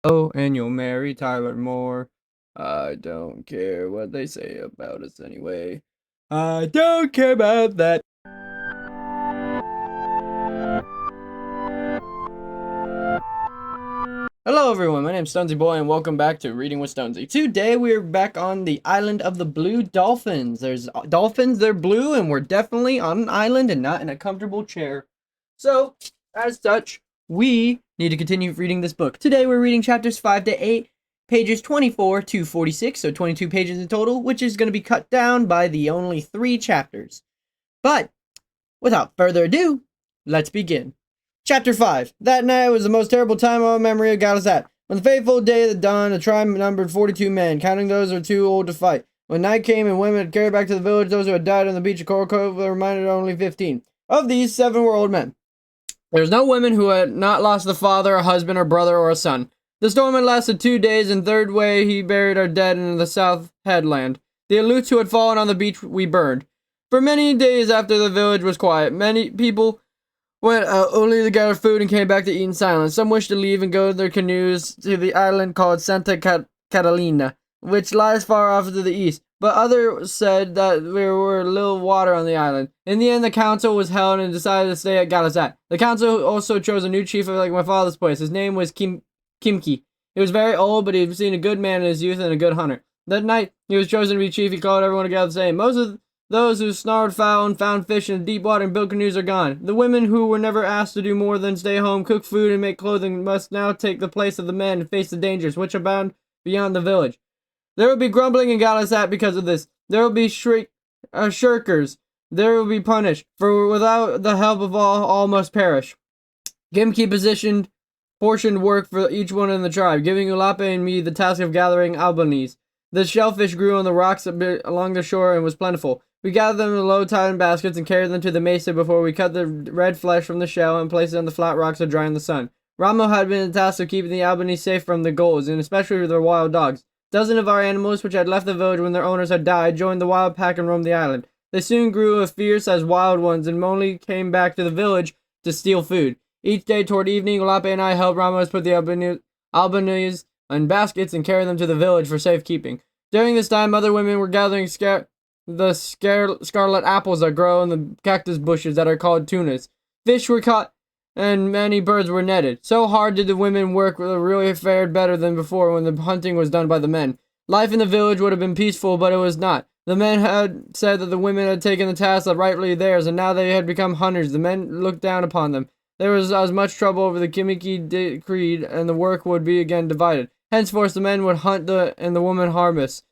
Oh, and you'll marry Tyler Moore. I don't care what they say about us anyway. I don't care about that. Hello everyone, my name's Stonesy Boy and welcome back to Reading with Stonesy. Today we're back on the island of the Blue Dolphins. There's dolphins, they're blue, and we're definitely on an island and not in a comfortable chair. So, as such, we need to continue reading this book. Today we're reading chapters 5 to 8, pages 24 to 46, so 22 pages in total, which is going to be cut down by the only 3 chapters. But, without further ado, let's begin. Chapter 5. That night was the most terrible time of memory of Galisat. On the fateful day of the dawn, the tribe numbered 42 men, counting those who were too old to fight. When night came and women had carried back to the village those who had died on the beach of Coral Cove, were reminded only 15. Of these, 7 were old men. There was no women who had not lost a father, a husband, a brother, or a son. The storm had lasted 2 days, and third way he buried our dead in the south headland. The aleuts who had fallen on the beach we burned. For many days after the village was quiet, many people went out only to gather food and came back to eat in silence. Some wished to leave and go in their canoes to the island called Santa Catalina, which lies far off to the east, but others said that there were little water on the island. In the end, the council was held and decided to stay at Galisat. The council also chose a new chief like my father's place. His name was Kimki. He was very old, but he had seen a good man in his youth and a good hunter. That night, he was chosen to be chief. He called everyone together saying, "Most of those who snared fowl and found fish in deep water and built canoes are gone. The women who were never asked to do more than stay home, cook food, and make clothing must now take the place of the men and face the dangers which abound beyond the village. There will be grumbling in Galisat because of this. There will be shirkers. There will be punished, for without the help of all must perish." Gimki portioned work for each one in the tribe, giving Ulape and me the task of gathering albanese. The shellfish grew on the rocks along the shore and was plentiful. We gathered them in low tide baskets and carried them to the mesa before we cut the red flesh from the shell and placed it on the flat rocks to dry in the sun. Ramo had been tasked of keeping the Albanese safe from the gulls, and especially their wild dogs. Dozens of our animals, which had left the village when their owners had died, joined the wild pack and roamed the island. They soon grew as fierce as wild ones and only came back to the village to steal food. Each day toward evening, Olape and I helped Ramos put the Albanese in baskets and carry them to the village for safekeeping. During this time, other women were gathering the scarlet apples that grow in the cactus bushes that are called tunas. Fish were caught and many birds were netted. So hard did the women work that really fared better than before when the hunting was done by the men. Life in the village would have been peaceful, but it was not. The men had said that the women had taken the task that rightfully theirs, and now they had become hunters. The men looked down upon them. There was as much trouble over the Kimiki decreed, and the work would be again divided. Henceforth the men would hunt and the women harvest.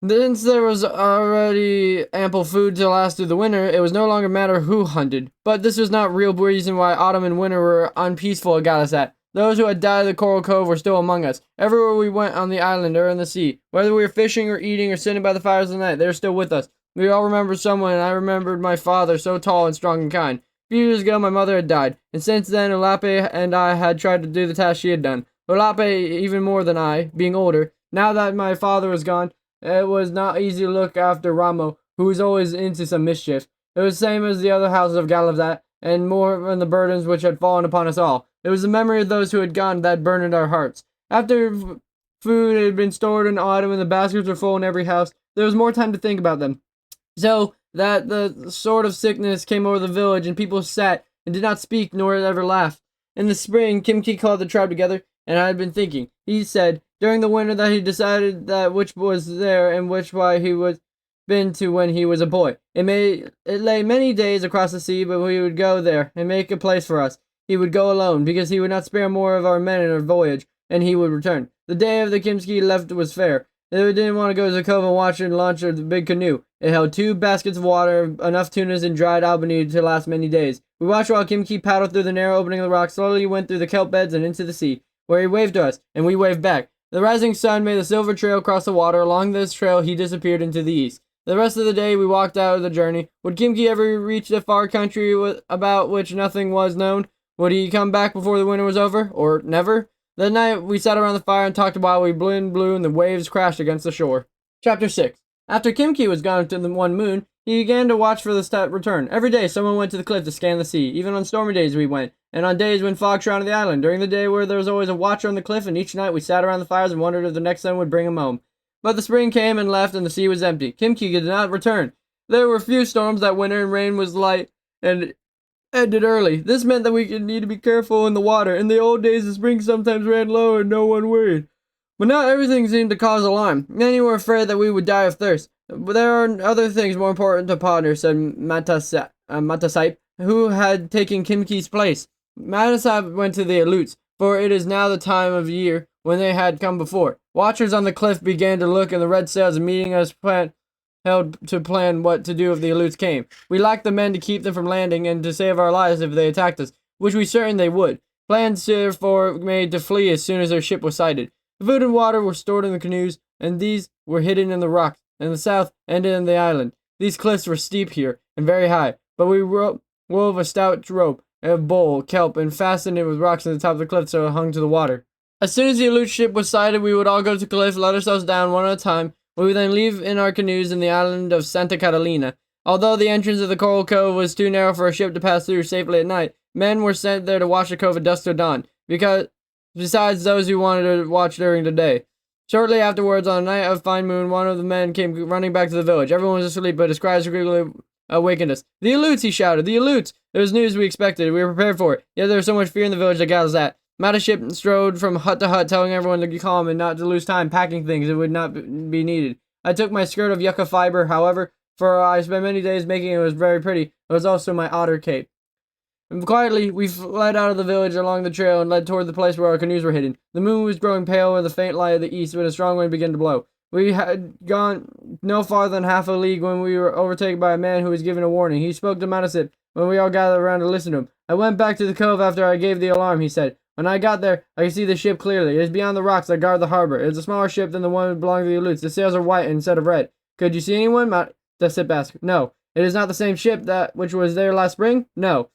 Since there was already ample food to last through the winter, it was no longer a matter who hunted. But this was not real reason why autumn and winter were unpeaceful at Galisat. Those who had died at the Coral Cove were still among us. Everywhere we went on the island or in the sea, whether we were fishing or eating or sitting by the fires of the night, they were still with us. We all remembered someone, and I remembered my father, so tall and strong and kind. A few years ago, my mother had died, and since then, Olape and I had tried to do the task she had done. Olape even more than I, being older. Now that my father was gone, it was not easy to look after Ramo, who was always into some mischief. It was the same as the other houses of Galisat, and more than the burdens which had fallen upon us all. It was the memory of those who had gone that burned our hearts. After food had been stored in autumn and the baskets were full in every house, there was more time to think about them. So that the sort of sickness came over the village, and people sat and did not speak nor ever laugh. In the spring, Kimki called the tribe together, and I had been thinking. He said, during the winter, that he decided that which was there and which why he was been to when he was a boy. It lay many days across the sea, but we would go there and make a place for us. He would go alone, because he would not spare more of our men in our voyage, and he would return. The day of the Kimski left was fair. They didn't want to go to the cove and watch and launch the big canoe. It held 2 baskets of water, enough tunas and dried albany to last many days. We watched while Kimki paddled through the narrow opening of the rock, slowly went through the kelp beds and into the sea, where he waved to us, and we waved back. The rising sun made a silver trail across the water. Along this trail he disappeared into the east. The rest of the day we walked out of the journey. Would Kimki ever reach the far country about which nothing was known? Would he come back before the winter was over? Or never? That night we sat around the fire and talked while we blew and the waves crashed against the shore. Chapter 6. After Kimki was gone to the one moon, he began to watch for the return. Every day someone went to the cliff to scan the sea. Even on stormy days we went. and on days when fog shrouded the island. During the day where there was always a watcher on the cliff, and each night we sat around the fires and wondered if the next sun would bring him home. But the spring came and left, and the sea was empty. Kimki did not return. There were few storms that winter, and rain was light and ended early. This meant that we would need to be careful in the water. In the old days, the spring sometimes ran low and no one worried. But now everything seemed to cause alarm. Many were afraid that we would die of thirst. But there are other things more important to ponder, said Matasaipe, who had taken Kimki's place. Matasaipe went to the Aleuts, for it is now the time of year when they had come before. Watchers on the cliff began to look, and the red sails meeting us held to plan what to do if the Aleuts came. We lacked the men to keep them from landing and to save our lives if they attacked us, which we certain they would. Plans therefore made to flee as soon as their ship was sighted. The food and water were stored in the canoes, and these were hidden in the rocks, and the south ended in the island. These cliffs were steep here, and very high, but we wove a stout rope of bole, kelp, and fastened it with rocks at the top of the cliff so it hung to the water. As soon as the Aleut ship was sighted, we would all go to the cliff, let ourselves down one at a time. We would then leave in our canoes in the island of Santa Catalina. Although the entrance of the coral cove was too narrow for a ship to pass through safely at night, men were sent there to watch the cove at dusk till dawn, besides those who wanted to watch during the day. Shortly afterwards, on a night of fine moon, one of the men came running back to the village. Everyone was asleep, but his cries quickly awakened us. "The Aleuts!" he shouted. "The Aleuts!" It was news we expected. We were prepared for it. Yet there was so much fear in the village that got us that. Mataship strode from hut to hut, telling everyone to be calm and not to lose time packing things that would not be needed. I took my skirt of yucca fiber, however, for I spent many days making it. It was very pretty. It was also my otter cape. And quietly, we fled out of the village along the trail and led toward the place where our canoes were hidden. The moon was growing pale in the faint light of the east when a strong wind began to blow. We had gone no farther than half a league when we were overtaken by a man who was giving a warning. He spoke to Matasip when we all gathered around to listen to him. "I went back to the cove after I gave the alarm," he said. "When I got there, I could see the ship clearly. It is beyond the rocks that guard the harbor. It is a smaller ship than the one belonging to the Aleuts. The sails are white instead of red." "Could you see anyone?" Matasip asked. "No." "It is not the same ship that which was there last spring?" "No."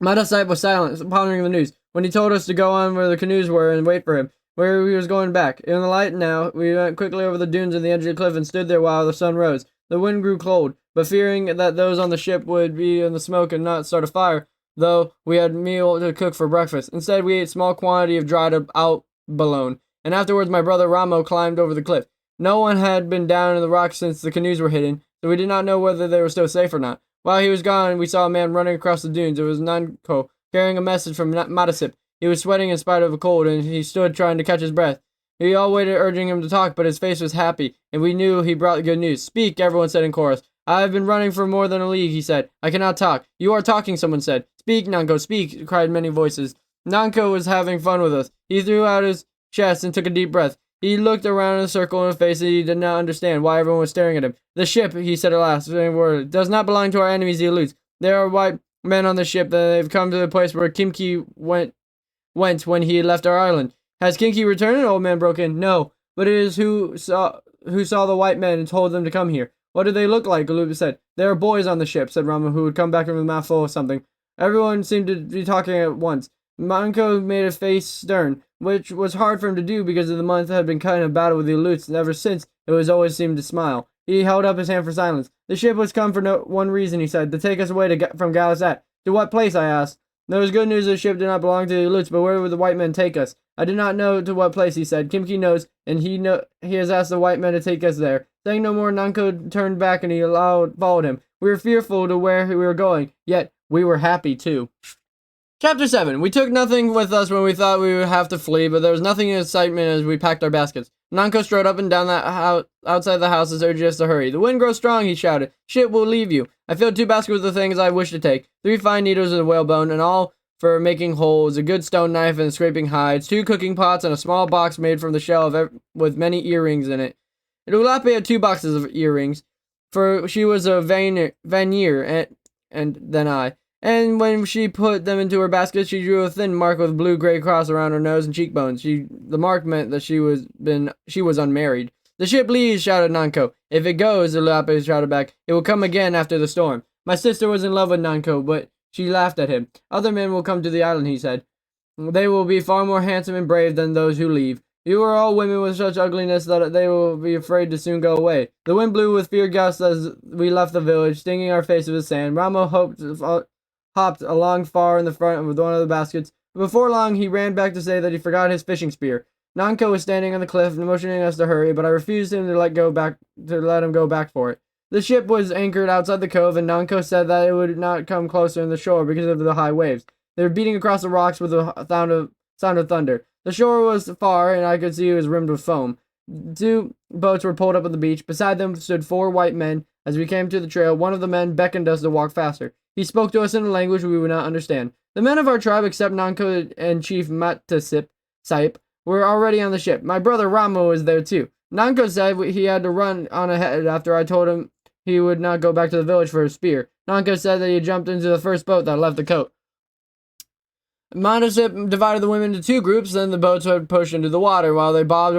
Matasaipe was silent, pondering the news. When he told us to go on where the canoes were and wait for him, where he was going back. In the light now, we went quickly over the dunes and the edge of the cliff and stood there while the sun rose. The wind grew cold, but fearing that those on the ship would be in the smoke and not start a fire, though we had meal to cook for breakfast. Instead, we ate a small quantity of dried out bologna, and afterwards my brother Ramo climbed over the cliff. No one had been down in the rocks since the canoes were hidden, so we did not know whether they were still safe or not. While he was gone, we saw a man running across the dunes. It was Nanko, carrying a message from Matasip. He was sweating in spite of a cold, and he stood trying to catch his breath. We all waited, urging him to talk, but his face was happy, and we knew he brought good news. "Speak," everyone said in chorus. "I have been running for more than a league," he said. "I cannot talk." "You are talking," someone said. "Speak, Nanko, speak," cried many voices. Nanko was having fun with us. He threw out his chest and took a deep breath. He looked around in a circle in a face that he did not understand why everyone was staring at him. "The ship," he said at last, "does not belong to our enemies, the Aleuts. There are white men on the ship, and they've come to the place where Kimki went when he left our island." "Has Kimki returned?" An old man broke in. "No, but it is who saw the white men and told them to come here." "What do they look like?" Galuba said. "There are boys on the ship," said Rama, who had come back with a mouthful of something. Everyone seemed to be talking at once. Manco made a face stern, which was hard for him to do because of the month had been kind of battle with the Aleuts, and ever since it was always seemed to smile. He held up his hand for silence. "The ship was come for one reason," he said, "to take us away from Galisat." "To what place?" I asked. There was good news the ship did not belong to the Aleuts, but where would the white men take us? "I do not know to what place," he said. "Kimki knows, and he has asked the white men to take us there." Saying no more, Nanko turned back and he followed him. We were fearful to where we were going, yet we were happy too. Chapter 7. We took nothing with us when we thought we would have to flee, but there was nothing in excitement as we packed our baskets. Nanko strode up and down outside the houses, urging us to hurry. "The wind grows strong," he shouted. "Ship will leave you." I filled 2 baskets with the things I wished to take, 3 fine needles and a whalebone, and all for making holes, a good stone knife and scraping hides, 2 cooking pots, and a small box made from the shell with many earrings in it. Ulape had 2 boxes of earrings, for she was a Vanir, and then I. And when she put them into her basket, she drew a thin mark with a blue-gray cross around her nose and cheekbones. The mark meant that she was unmarried. "The ship leaves," shouted Nanko. "If it goes," Ulape shouted back, "it will come again after the storm." My sister was in love with Nanko, but she laughed at him. "Other men will come to the island," he said. "They will be far more handsome and brave than those who leave. You are all women with such ugliness that they will be afraid to soon go away." The wind blew with fierce gusts as we left the village, stinging our faces with sand. Ramo hoped hopped along far in the front with one of the baskets. Before long, he ran back to say that he forgot his fishing spear. Nanko was standing on the cliff, motioning us to hurry, but I refused him to let him go back for it. The ship was anchored outside the cove, and Nanko said that it would not come closer in the shore because of the high waves. They were beating across the rocks with a sound of thunder. The shore was far, and I could see it was rimmed with foam. 2 boats were pulled up on the beach. Beside them stood 4 white men. As we came to the trail, one of the men beckoned us to walk faster. He spoke to us in a language we would not understand. The men of our tribe, except Nanko and Chief Matasip, were already on the ship. My brother Ramo was there too. Nanko said he had to run on ahead after I told him he would not go back to the village for his spear. Nanko said that he jumped into the first boat that left the coast. Matasip divided the women into 2 groups, then the boats would push into the water. While they bobbed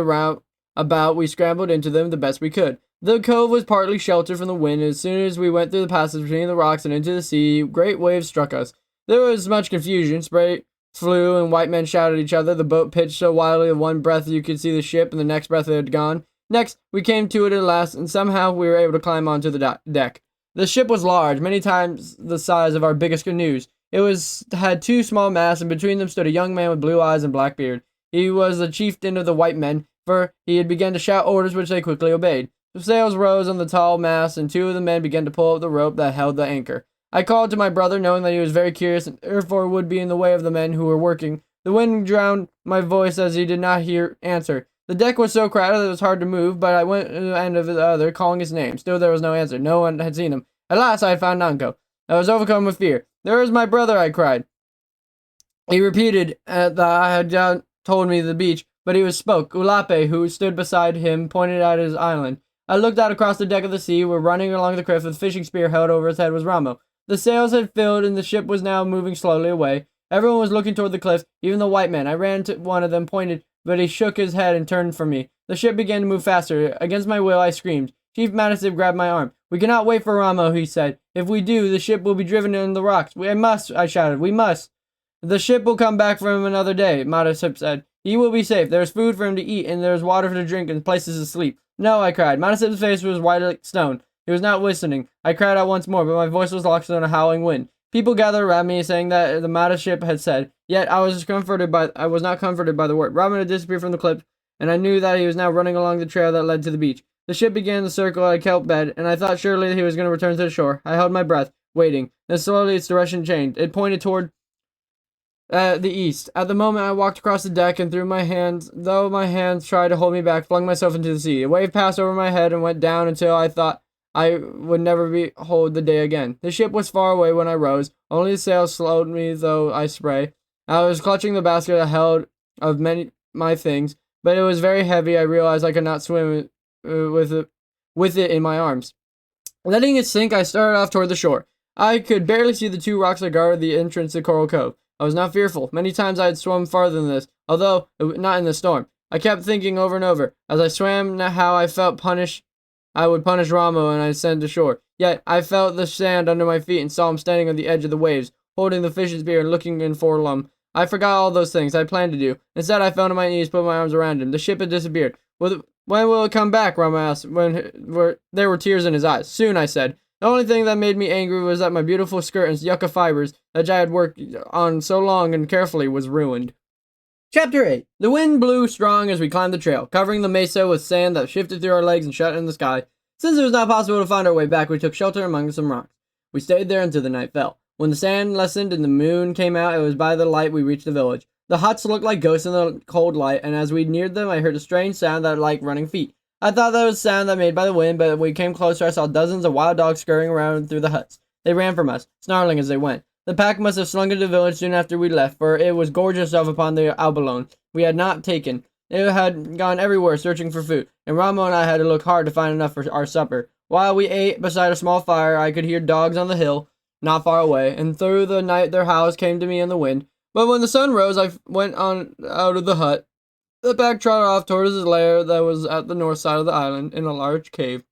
about, we scrambled into them the best we could. The cove was partly sheltered from the wind, and as soon as we went through the passage between the rocks and into the sea, great waves struck us. There was much confusion. Spray flew, and white men shouted at each other. The boat pitched so wildly that one breath you could see the ship, and the next breath it had gone. Next, we came to it at last, and somehow we were able to climb onto the deck. The ship was large, many times the size of our biggest canoes. It had 2 small masts, and between them stood a young man with blue eyes and black beard. He was the chieftain of the white men, for he had begun to shout orders which they quickly obeyed. The sails rose on the tall mast, and 2 of the men began to pull up the rope that held the anchor. I called to my brother, knowing that he was very curious, and therefore would be in the way of the men who were working. The wind drowned my voice as he did not answer. The deck was so crowded that it was hard to move, but I went to the end of the other, calling his name. Still there was no answer. No one had seen him. At last I had found Nanko. I was overcome with fear. "There is my brother," I cried. He repeated that I had told me the beach, but he spoke. Ulape, who stood beside him, pointed at his island. I looked out across the deck of the sea, where running along the cliff with a fishing spear held over his head was Ramo. The sails had filled, and the ship was now moving slowly away. Everyone was looking toward the cliff, even the white men. I ran to one of them, pointed, but he shook his head and turned from me. The ship began to move faster. Against my will, I screamed. Chief Madison grabbed my arm. "We cannot wait for Ramo," he said. "If we do, the ship will be driven in the rocks." "We must," I shouted. "We must." "The ship will come back from him another day," Madison said. "He will be safe. There is food for him to eat, and there is water to drink, and places to sleep." "No," I cried. Madison's face was white like stone. He was not listening. I cried out once more, but my voice was lost in a howling wind. People gathered around me, saying that the Madison had said. Yet I was not comforted by the word. Ramo had disappeared from the cliff, and I knew that he was now running along the trail that led to the beach. The ship began to circle at a kelp bed, and I thought surely that he was going to return to the shore. I held my breath, waiting. Then slowly its direction changed. It pointed toward the east. At the moment I walked across the deck, and though my hands tried to hold me back, flung myself into the sea. A wave passed over my head and went down until I thought I would never behold the day again. The ship was far away when I rose. Only the sails slowed me, though I spray. I was clutching the basket I held of my things, but it was very heavy. I realized I could not swim with it in my arms. Letting it sink, I started off toward the shore. I could barely see the 2 rocks that guarded the entrance to Coral Cove. I was not fearful. Many times I had swum farther than this, although not in the storm. I kept thinking over and over, as I swam, how I would punish Ramo and I sent to shore. Yet I felt the sand under my feet and saw him standing on the edge of the waves, holding the fish's spear and looking in forlorn. I forgot all those things I had planned to do. Instead, I fell to my knees, put my arms around him. The ship had disappeared. "When will it come back?" Ramo asked, there were tears in his eyes. "Soon," I said. The only thing that made me angry was that my beautiful skirt and yucca fibers that I had worked on so long and carefully was ruined. Chapter 8. The wind blew strong as we climbed the trail, covering the mesa with sand that shifted through our legs and shut in the sky. Since it was not possible to find our way back, we took shelter among some rocks. We stayed there until the night fell. When the sand lessened and the moon came out, it was by the light we reached the village. The huts looked like ghosts in the cold light, and as we neared them, I heard a strange sound that like running feet. I thought that was a sound that made by the wind, but when we came closer, I saw dozens of wild dogs scurrying around through the huts. They ran from us, snarling as they went. The pack must have slunk into the village soon after we left, for it was gorging itself upon the abalone we had not taken. It had gone everywhere searching for food, and Ramo and I had to look hard to find enough for our supper. While we ate beside a small fire, I could hear dogs on the hill, not far away, and through the night their howls came to me in the wind. But when the sun rose, I went on out of the hut. The pack trotted off towards his lair that was at the north side of the island, in a large cave.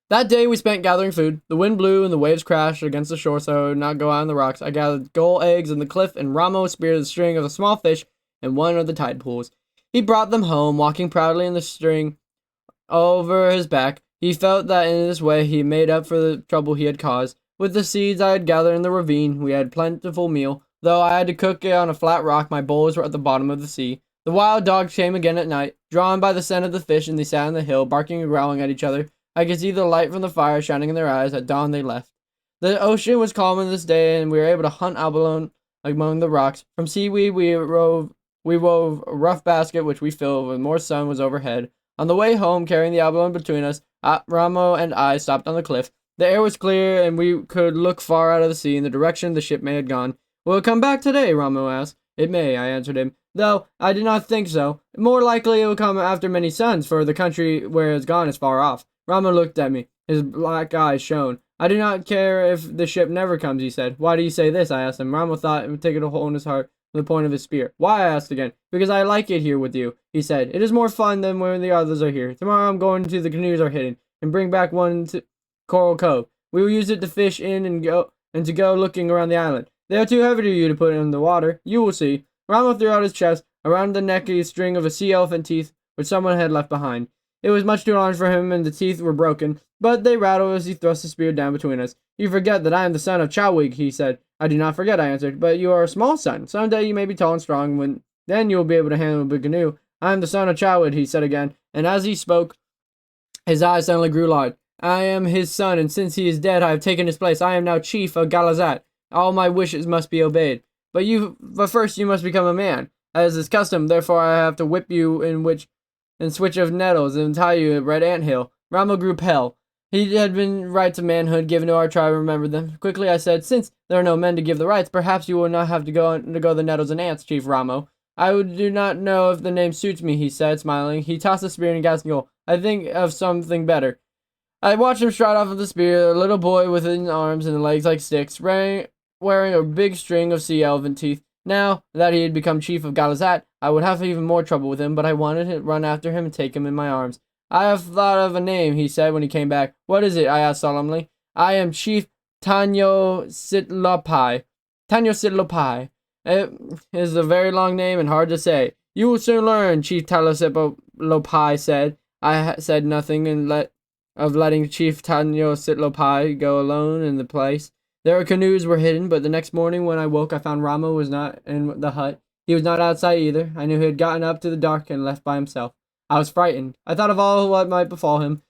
That day we spent gathering food. The wind blew and the waves crashed against the shore so I would not go out on the rocks. I gathered gull eggs in the cliff, and Ramo speared the string of a small fish in one of the tide pools. He brought them home, walking proudly in the string over his back. He felt that in this way he made up for the trouble he had caused. With the seeds I had gathered in the ravine, we had plentiful meal. Though I had to cook it on a flat rock, my bowls were at the bottom of the sea. The wild dogs came again at night, drawn by the scent of the fish, and they sat on the hill, barking and growling at each other. I could see the light from the fire shining in their eyes. At dawn they left. The ocean was calm on this day, and we were able to hunt abalone among the rocks. From seaweed we wove a rough basket which we filled when more sun was overhead. On the way home, carrying the abalone between us, Ramo and I stopped on the cliff. The air was clear, and we could look far out of the sea in the direction the ship may have gone. Will it come back today? Ramo asked. It may, I answered him, though I did not think so. More likely it will come after many suns, for the country where it has gone is far off. Ramo looked at me. His black eyes shone. I do not care if the ship never comes, he said. Why do you say this? I asked him. Ramo thought it would take a hole in his heart with the point of his spear. Why? I asked again. Because I like it here with you, he said. It is more fun than when the others are here. Tomorrow I'm going to the canoes are hidden, and bring back one to Coral Cove. We will use it to fish in and to go looking around the island. They are too heavy for you to put in the water. You will see. Ramo threw out his chest. Around the neck a string of a sea elephant teeth, which someone had left behind. It was much too large for him, and the teeth were broken, but they rattled as he thrust the spear down between us. You forget that I am the son of Chowig, he said. I do not forget, I answered, but you are a small son. Some day you may be tall and strong, then you will be able to handle a big canoe. I am the son of Chowig, he said again, and as he spoke, his eyes suddenly grew large. I am his son, and since he is dead, I have taken his place. I am now chief of Galazat. All my wishes must be obeyed. But first you must become a man, as is custom. Therefore I have to whip you in switch of nettles and tie you at Red Ant Hill. Ramo grew pale. He had been rights of manhood given to our tribe, remembered them. Quickly I said, since there are no men to give the rights, perhaps you will not have to go the nettles and ants, Chief Ramo. I do not know if the name suits me, he said, smiling. He tossed the spear and gasped, I think of something better. I watched him stride off with the spear, a little boy with his arms and legs like sticks, wearing a big string of sea elephant teeth. Now that he had become chief of Galazat, I would have even more trouble with him, but I wanted to run after him and take him in my arms. I have thought of a name, he said when he came back. What is it? I asked solemnly. I am Chief Tanyo Sitlopai. Tanyo Sitlopai. It is a very long name and hard to say. You will soon learn, Chief Talositlopai said. I said nothing of letting Chief Tanyo Sitlopai go alone in the place. Their canoes were hidden, but the next morning when I woke, I found Ramo was not in the hut. He was not outside either. I knew he had gotten up to the dark and left by himself. I was frightened. I thought of all what might befall him.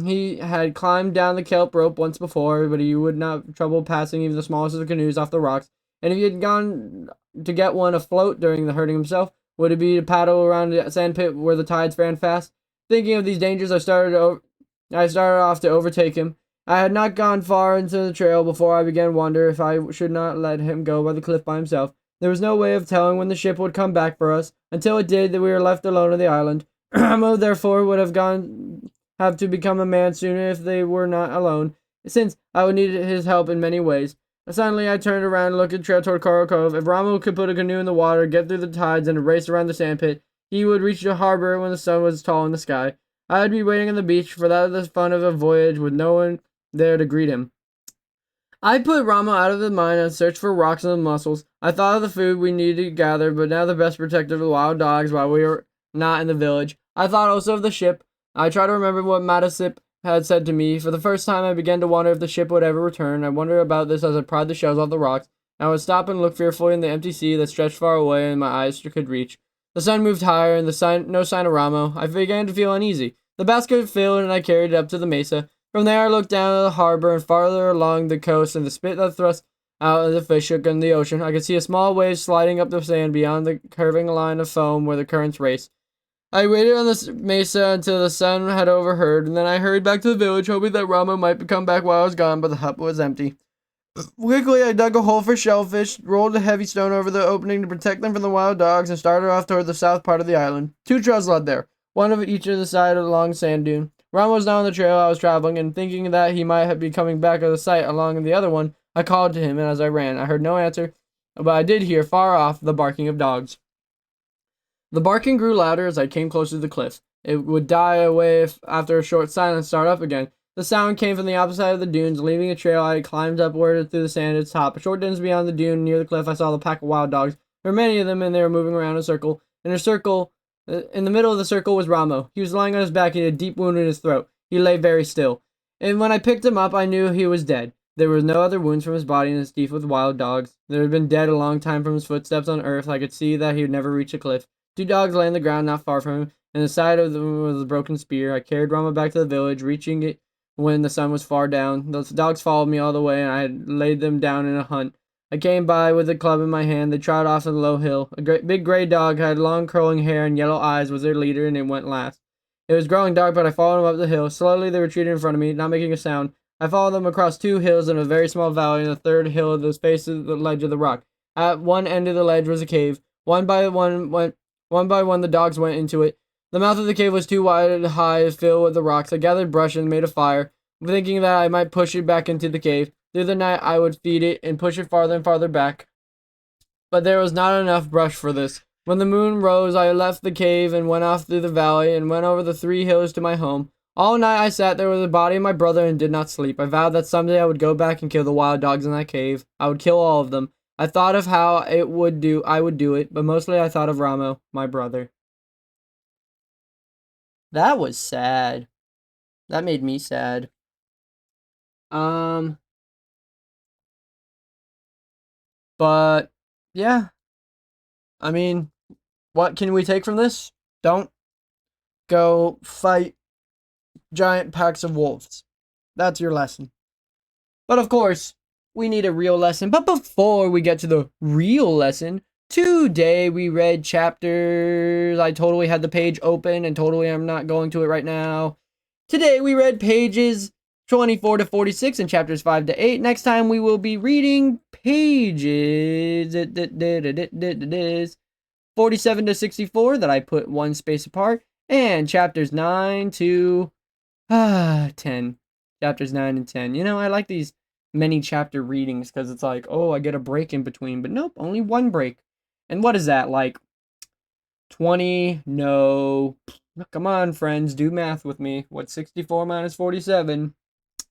He had climbed down the kelp rope once before, but he would not trouble passing even the smallest of the canoes off the rocks. And if he had gone to get one afloat during the hurting himself, would it be to paddle around the sandpit where the tides ran fast? Thinking of these dangers, I started off to overtake him. I had not gone far into the trail before I began to wonder if I should not let him go by the cliff by himself. There was no way of telling when the ship would come back for us. Until it did, that we were left alone on the island. Ramo, therefore, would have to become a man sooner if they were not alone, since I would need his help in many ways. Suddenly, I turned around and looked at the trail toward Coral Cove. If Ramo could put a canoe in the water, get through the tides, and race around the sandpit, he would reach the harbor when the sun was tall in the sky. I would be waiting on the beach, for that was the fun of a voyage with no one there to greet him. I put Ramo out of the mine and searched for rocks and mussels. I thought of the food we needed to gather, but now the best protector of the wild dogs while we were not in the village. I thought also of the ship. I tried to remember what Matasip had said to me. For the first time, I began to wonder if the ship would ever return. I wondered about this as I pried the shells off the rocks. I would stop and look fearfully in the empty sea that stretched far away and my eyes could reach. The sun moved higher, and no sign of Ramo. I began to feel uneasy. The basket filled, and I carried it up to the mesa. From there, I looked down at the harbor and farther along the coast, and the spit that thrust out of the fish shook in the ocean. I could see a small wave sliding up the sand beyond the curving line of foam where the currents raced. I waited on the mesa until the sun had overheard, and then I hurried back to the village, hoping that Ramo might come back while I was gone, but the hut was empty. Quickly, I dug a hole for shellfish, rolled a heavy stone over the opening to protect them from the wild dogs, and started off toward the south part of the island. 2 trails led there, one of each of the side of the long sand dune. Ramo was now on the trail I was traveling, and thinking that he might be coming back of the sight along the other one, I called to him, and as I ran, I heard no answer, but I did hear, far off, the barking of dogs. The barking grew louder as I came closer to the cliff. It would die away after a short silence start up again. The sound came from the opposite side of the dunes, leaving a trail I climbed upward through the sand at its top. A short distance beyond the dune, near the cliff, I saw the pack of wild dogs. There were many of them, and they were moving around in a circle. In the middle of the circle was Ramo. He was lying on his back and he had a deep wound in his throat. He lay very still. And when I picked him up, I knew he was dead. There were no other wounds from his body and his teeth with wild dogs. There had been dead a long time from his footsteps on earth. I could see that he would never reach a cliff. 2 dogs lay on the ground not far from him, and the side of them was a broken spear. I carried Rama back to the village, reaching it when the sun was far down. Those dogs followed me all the way, and I had laid them down in a hunt. I came by with a club in my hand. They trotted off the low hill. A great big gray dog had long curling hair and yellow eyes, was their leader, and it went last. It was growing dark, but I followed them up the hill. Slowly they retreated in front of me, not making a sound. I followed them across 2 hills and a very small valley, and the third hill of the face of the ledge of the rock. At one end of the ledge was a cave. One by one the dogs went into it. The mouth of the cave was too wide and high, filled with the rocks. I gathered brush and made a fire, thinking that I might push it back into the cave. Through the night I would feed it and push it farther and farther back. But there was not enough brush for this. When the moon rose, I left the cave and went off through the valley and went over the 3 hills to my home. All night I sat there with the body of my brother and did not sleep. I vowed that someday I would go back and kill the wild dogs in that cave. I would kill all of them. I thought of how I would do it, but mostly I thought of Ramo, my brother. That was sad. That made me sad. But yeah. I mean, what can we take from this? Don't go fight giant packs of wolves. That's your lesson. But of course, we need a real lesson. But before we get to the real lesson, today we read chapters. I totally had the page open and totally I'm not going to it right now. Today we read pages 24 to 46 and chapters 5 to 8. Next time we will be reading pages 47 to 64 that I put 1 space apart, and chapters 9 to 10. Chapters 9 and 10. You know, I like these many chapter readings because it's like, oh, I get a break in between, but nope, only 1 break. And what is that, like 20? No. Come on, friends, do math with me. What's 64 minus 47?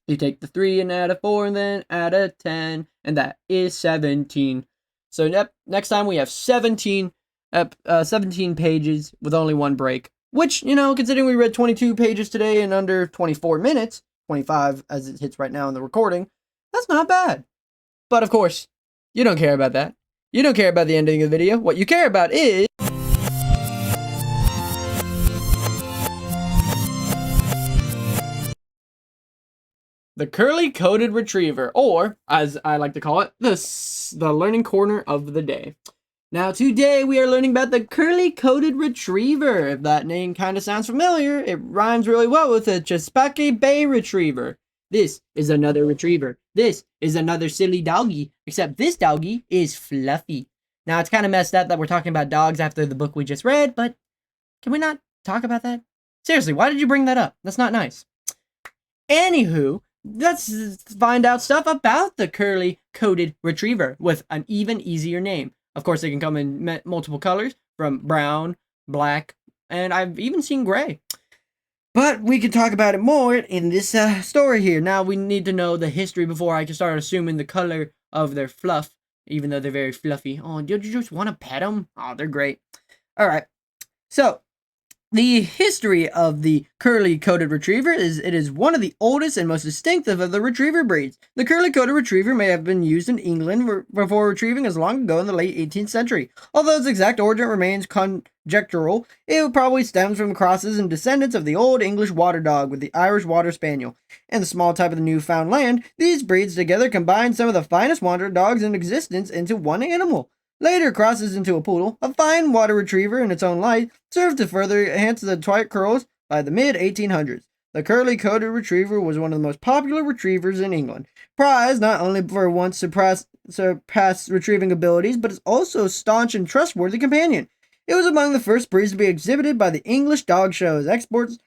You take the 3 and add a 4 and then add a 10, and that is 17. So next time we have 17 pages with only 1 break, which, you know, considering we read 22 pages today in under 24 minutes, 25 as it hits right now in the recording, that's not bad. But of course, you don't care about that. You don't care about the ending of the video. What you care about is the Curley Coated Retriever, or as I like to call it, the learning corner of the day. Now today we are learning about the Curley Coated Retriever. If that name kind of sounds familiar, it rhymes really well with the Chesapeake Bay Retriever. This is another retriever. This is another silly doggy, except this doggy is fluffy. Now it's kind of messed up that we're talking about dogs after the book we just read, but can we not talk about that? Seriously, why did you bring that up? That's not nice. Anywho, let's find out stuff about the Curley Coated Retriever with an even easier name. Of course, they can come in multiple colors, from brown, black, and I've even seen gray. But we can talk about it more in this story here. Now, we need to know the history before I can start assuming the color of their fluff, even though they're very fluffy. Oh, did you just want to pet them? Oh, they're great. All right. So, the history of the Curley Coated Retriever is it is one of the oldest and most distinctive of the retriever breeds. The Curley Coated Retriever may have been used in England before retrieving as long ago in the late 18th century. Although its exact origin remains conjectural, it probably stems from crosses and descendants of the Old English Water Dog with the Irish Water Spaniel and the small type of the Newfoundland. These breeds together combine some of the finest water dogs in existence into one animal. Later crosses into a poodle, a fine water retriever in its own right, served to further enhance the twilight curls by the mid-1800s. The Curley Coated Retriever was one of the most popular retrievers in England, prized not only for once surpassed retrieving abilities, but as also a staunch and trustworthy companion. It was among the first breeds to be exhibited by the English dog shows. Exports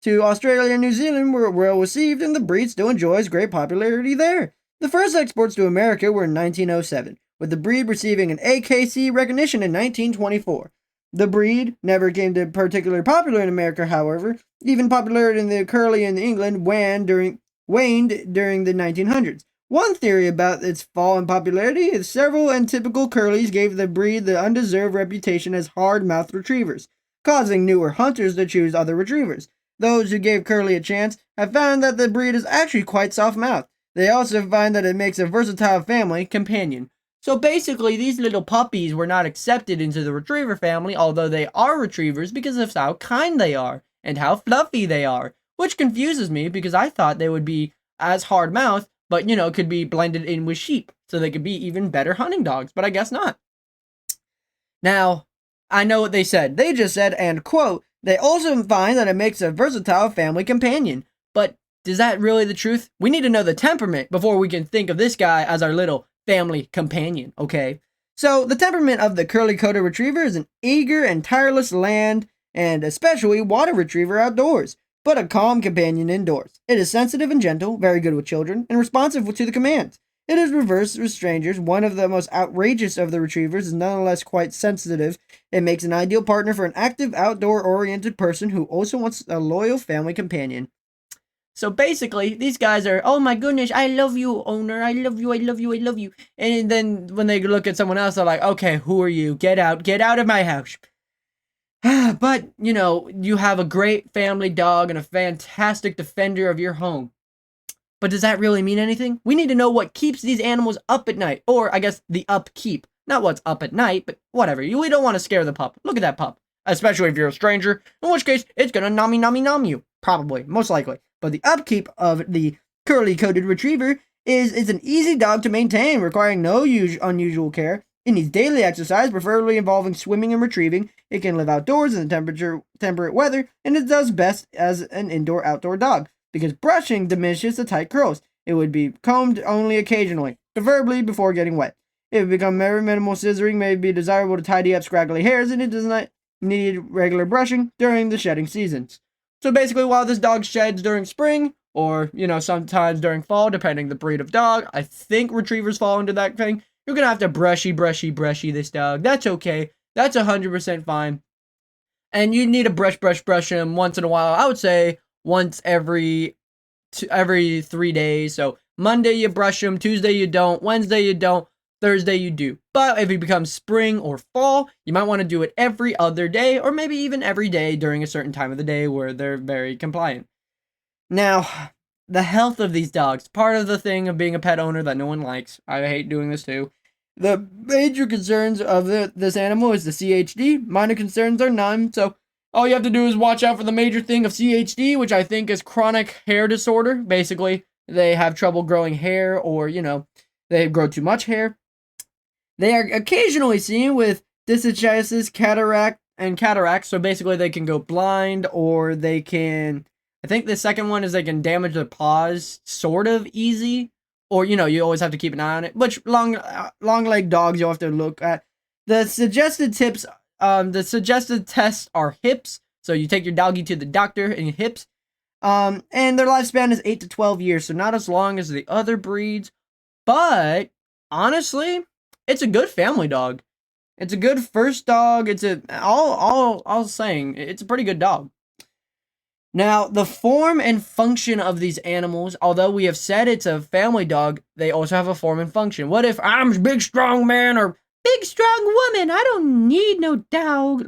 to Australia and New Zealand were well received, and the breed still enjoys great popularity there. The first exports to America were in 1907. With the breed receiving an AKC recognition in 1924. The breed never became particularly popular in America, however. Even popularity in the Curley in England waned during the 1900s. One theory about its fall in popularity is several and typical Curleys gave the breed the undeserved reputation as hard-mouthed retrievers, causing newer hunters to choose other retrievers. Those who gave Curley a chance have found that the breed is actually quite soft-mouthed. They also find that it makes a versatile family companion. So basically, these little puppies were not accepted into the retriever family, although they are retrievers because of how kind they are and how fluffy they are, which confuses me because I thought they would be as hard-mouthed, but, could be blended in with sheep, so they could be even better hunting dogs, but I guess not. Now, I know what they said. They just said, and quote, they also find that it makes a versatile family companion. But is that really the truth? We need to know the temperament before we can think of this guy as our little family companion, okay? So, the temperament of the Curley Coated Retriever is an eager and tireless land and especially water retriever outdoors, but a calm companion indoors. It is sensitive and gentle, very good with children, and responsive to the commands. It is reversed with strangers. One of the most outrageous of the retrievers is nonetheless quite sensitive. It makes an ideal partner for an active, outdoor-oriented person who also wants a loyal family companion. So basically, these guys are, oh my goodness, I love you, owner. I love you, I love you, I love you. And then when they look at someone else, they're like, okay, who are you? Get out of my house. But, you have a great family dog and a fantastic defender of your home. But does that really mean anything? We need to know what keeps these animals up at night. Or, I guess, the upkeep. Not what's up at night, but whatever. We don't want to scare the pup. Look at that pup. Especially if you're a stranger. In which case, it's gonna nom you. Probably. Most likely. But the upkeep of the Curley Coated Retriever is an easy dog to maintain, requiring no unusual care. It needs daily exercise, preferably involving swimming and retrieving. It can live outdoors in temperate weather, and it does best as an indoor-outdoor dog, because brushing diminishes the tight curls. It would be combed only occasionally, preferably before getting wet. It would become very minimal scissoring, may be desirable to tidy up scraggly hairs, and it does not need regular brushing during the shedding seasons. So basically, while this dog sheds during spring, or, sometimes during fall, depending the breed of dog, I think retrievers fall into that thing, you're going to have to brushy this dog. That's okay. That's 100% fine. And you need to brush him once in a while. I would say once every 3 days. So Monday you brush him, Tuesday you don't, Wednesday you don't, Thursday you do. But if it becomes spring or fall, you might want to do it every other day, or maybe even every day during a certain time of the day where they're very compliant. Now, the health of these dogs, part of the thing of being a pet owner that no one likes. I hate doing this too. The major concerns of this animal is the CHD. Minor concerns are none, so all you have to do is watch out for the major thing of CHD, which I think is chronic hair disorder. Basically, they have trouble growing hair, or, they grow too much hair. They are occasionally seen with dysgenesis, cataracts, so basically they can go blind, or they can, I think the second one is they can damage their paws sort of easy, or, you always have to keep an eye on it, which long-legged dogs you'll have to look at. The suggested tests are hips, so you take your doggy to the doctor and hips, and their lifespan is 8 to 12 years, so not as long as the other breeds, but honestly, it's a good family dog. It's a good first dog. It's all saying, it's a pretty good dog. Now, the form and function of these animals, although we have said it's a family dog, they also have a form and function. What if I'm a big strong man or big strong woman? I don't need no dog.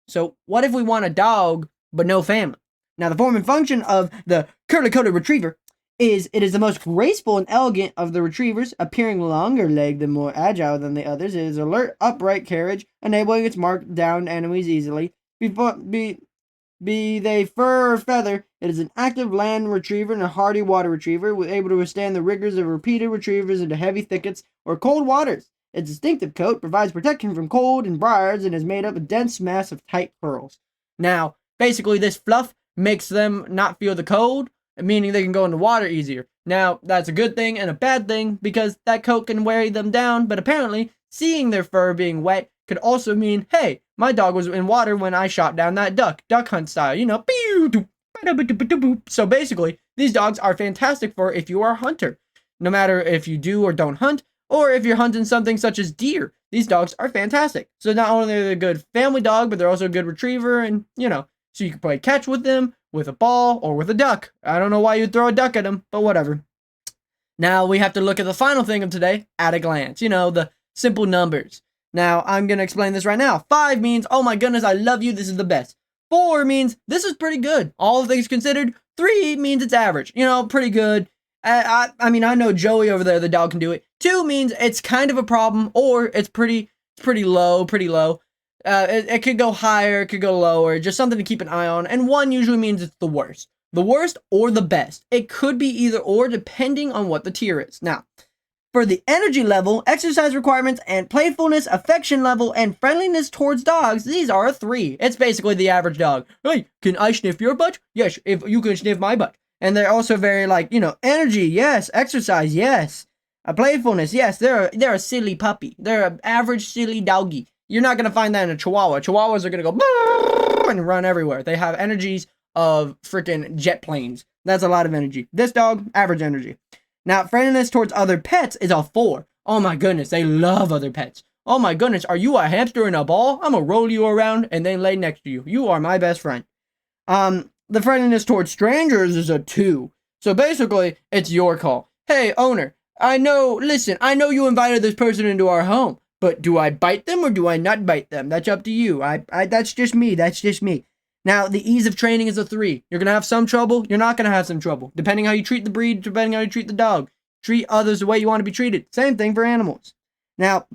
So what if we want a dog but no family? Now, the form and function of the Curley Coated Retriever is it is the most graceful and elegant of the retrievers, appearing longer-legged and more agile than the others. It is alert, upright carriage, enabling its mark down enemies easily. Be they fur or feather, it is an active land retriever and a hardy water retriever, able to withstand the rigors of repeated retrievers into heavy thickets or cold waters. Its distinctive coat provides protection from cold and briars and is made up of dense mass of tight curls. Now, basically, this fluff makes them not feel the cold, meaning they can go in the water easier. Now, that's a good thing and a bad thing, because that coat can weigh them down, but apparently, seeing their fur being wet could also mean, hey, my dog was in water when I shot down that duck hunt style, So basically, these dogs are fantastic for if you are a hunter. No matter if you do or don't hunt, or if you're hunting something such as deer, these dogs are fantastic. So not only are they a good family dog, but they're also a good retriever, and, so you can play catch with them, with a ball, or with a duck. I don't know why you'd throw a duck at them, but whatever. Now we have to look at the final thing of today at a glance. The simple numbers. Now, I'm going to explain this right now. 5 means, oh my goodness, I love you, this is the best. 4 means, this is pretty good, all things considered. 3 means it's average, pretty good. I mean, I know Joey over there, the dog, can do it. 2 means it's kind of a problem, or it's pretty low, it could go higher, it could go lower, just something to keep an eye on. And 1 usually means it's the worst. The worst or the best. It could be either or depending on what the tier is. Now, for the energy level, exercise requirements, and playfulness, affection level, and friendliness towards dogs, these are a 3. It's basically the average dog. Hey, can I sniff your butt? Yes, if you can sniff my butt. And they're also very energy, yes. Exercise, yes. Playfulness, yes. They're a silly puppy. They're an average silly doggy. You're not going to find that in a Chihuahua. Chihuahuas are going to go and run everywhere. They have energies of freaking jet planes. That's a lot of energy. This dog, average energy. Now, friendliness towards other pets is a 4. Oh my goodness, they love other pets. Oh my goodness, are you a hamster in a ball? I'm gonna roll you around and then lay next to you. You are my best friend. The friendliness towards strangers is a 2. So basically, it's your call. Hey, owner, I know you invited this person into our home, but do I bite them or do I not bite them? That's up to you. That's just me. Now, the ease of training is a 3. You're going to have some trouble. You're not going to have some trouble. Depending how you treat the breed, depending how you treat the dog. Treat others the way you want to be treated. Same thing for animals. Now,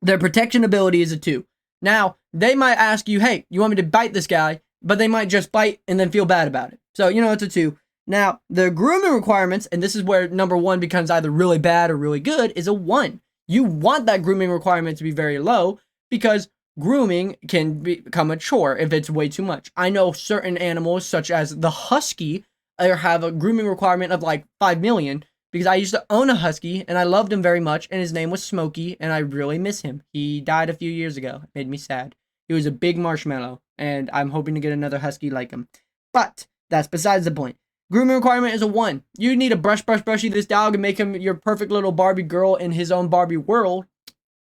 their protection ability is a 2. Now, they might ask you, hey, you want me to bite this guy? But they might just bite and then feel bad about it. So, it's a 2. Now, their grooming requirements, and this is where number 1 becomes either really bad or really good, is a 1. You want that grooming requirement to be very low because grooming can become a chore if it's way too much. I know certain animals, such as the husky, have a grooming requirement of like 5 million because I used to own a husky and I loved him very much, and his name was Smokey, and I really miss him. He died a few years ago. It made me sad. He was a big marshmallow, and I'm hoping to get another husky like him. But that's besides the point. Grooming requirement is a 1. You need to brushy this dog and make him your perfect little Barbie girl in his own Barbie world.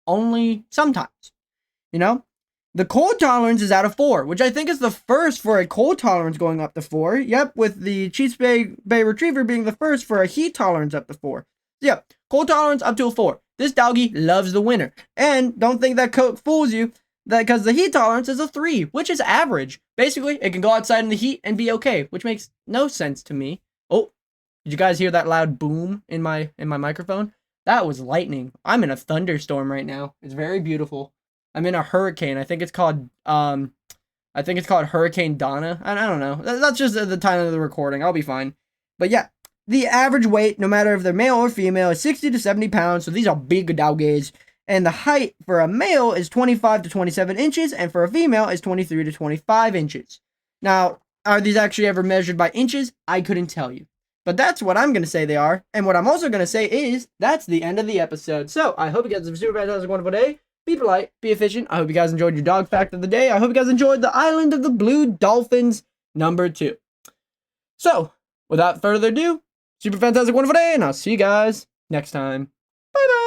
Only sometimes. The cold tolerance is at a 4, which I think is the first for a cold tolerance going up to 4. Yep, with the Cheats Bay Retriever being the first for a heat tolerance up to 4. So yeah, cold tolerance up to a 4. This doggy loves the winter. And don't think that coat fools you, because the heat tolerance is a 3, which is average. Basically, it can go outside in the heat and be okay, which makes no sense to me. Oh, did you guys hear that loud boom in my microphone? That was lightning. I'm in a thunderstorm right now. It's very beautiful. I'm in a hurricane. I think it's called Hurricane Donna. I don't know. That's just the time of the recording. I'll be fine. But yeah, the average weight, no matter if they're male or female, is 60 to 70 pounds. So these are big doggies. And the height for a male is 25 to 27 inches, and for a female is 23 to 25 inches. Now, are these actually ever measured by inches? I couldn't tell you. But that's what I'm going to say they are. And what I'm also going to say is, that's the end of the episode. So, I hope you guys have a super fantastic, wonderful day. Be polite, be efficient. I hope you guys enjoyed your dog fact of the day. I hope you guys enjoyed the Island of the Blue Dolphins number 2. So, without further ado, super fantastic, wonderful day, and I'll see you guys next time. Bye-bye.